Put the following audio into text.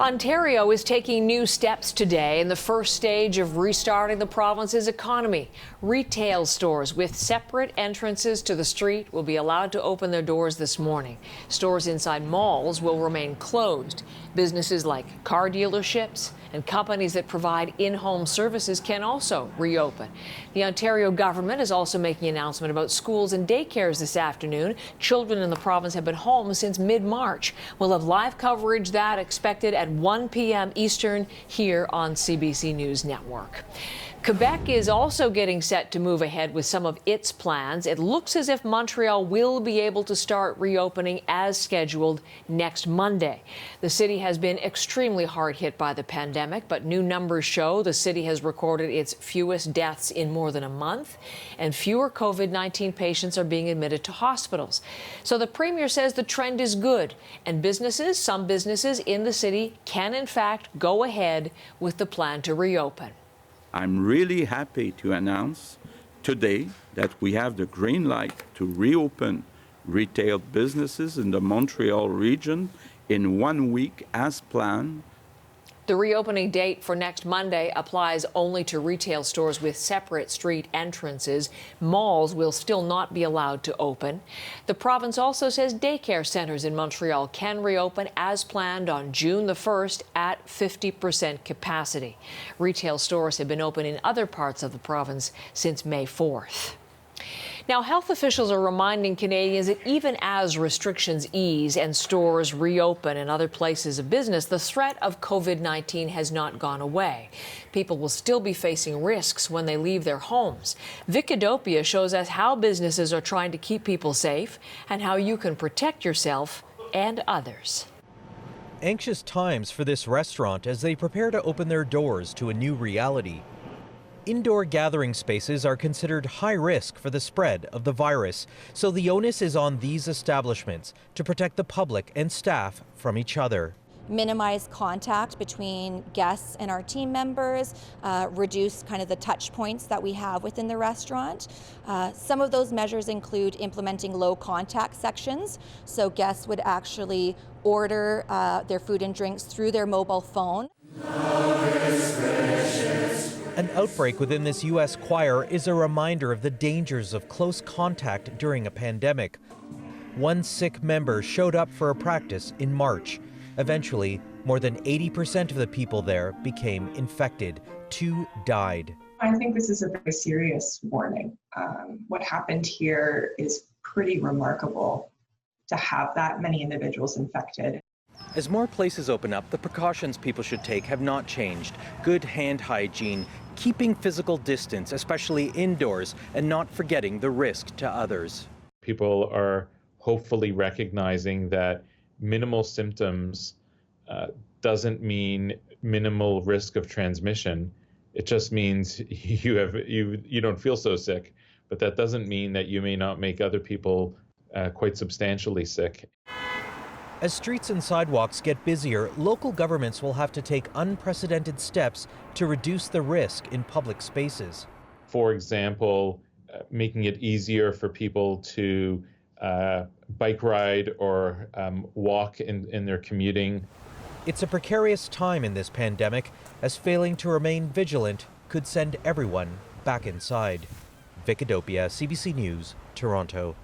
Ontario is taking new steps today in the first stage of restarting the province's economy. Retail stores with separate entrances to the street will be allowed to open their doors this morning. Stores inside malls will remain closed. Businesses like car dealerships and companies that provide in-home services can also reopen. The Ontario government is also making an announcement about schools and daycares this afternoon. Children in the province have been home since mid-March. We'll have live coverage that expected at 1 p.m. Eastern here on CBC News Network. Quebec is also getting set to move ahead with some of its plans. It looks as if Montreal will be able to start reopening as scheduled next Monday. The city has been extremely hard hit by the pandemic, but new numbers show the city has recorded its fewest deaths in more than a month, and fewer COVID-19 patients are being admitted to hospitals. So the Premier says the trend is good, and some businesses in the city can in fact go ahead with the plan to reopen. I'm really happy to announce today that we have the green light to reopen retail businesses in the Montreal region in 1 week as planned. The reopening date for next Monday applies only to retail stores with separate street entrances. Malls will still not be allowed to open. The province also says daycare centers in Montreal can reopen as planned on June the 1st at 50% capacity. Retail stores have been open in other parts of the province since May 4th. Now, health officials are reminding Canadians that even as restrictions ease and stores reopen in other places of business, the threat of COVID-19 has not gone away. People will still be facing risks when they leave their homes. Vicodopia shows us how businesses are trying to keep people safe and how you can protect yourself and others. Anxious times for this restaurant as they prepare to open their doors to a new reality. Indoor gathering spaces are considered high risk for the spread of the virus, so the onus is on these establishments to protect the public and staff from each other. Minimize contact between guests and our team members, reduce kind of the touch points that we have within the restaurant. Some of those measures include implementing low contact sections, so guests would actually order their food and drinks through their mobile phone. An outbreak within this U.S. choir is a reminder of the dangers of close contact during a pandemic. One sick member showed up for a practice in March. Eventually, more than 80% of the people there became infected. 2 died. I think this is a very serious warning. What happened here is pretty remarkable to have that many individuals infected. As more places open up, the precautions people should take have not changed. Good hand hygiene, keeping physical distance, especially indoors, and not forgetting the risk to others. People are hopefully recognizing that minimal symptoms doesn't mean minimal risk of transmission. It just means you don't feel so sick, but that doesn't mean that you may not make other people quite substantially sick. As streets and sidewalks get busier, local governments will have to take unprecedented steps to reduce the risk in public spaces. For example, making it easier for people to bike ride or walk in their commuting. It's a precarious time in this pandemic, as failing to remain vigilant could send everyone back inside. Vicodopia, CBC News, Toronto.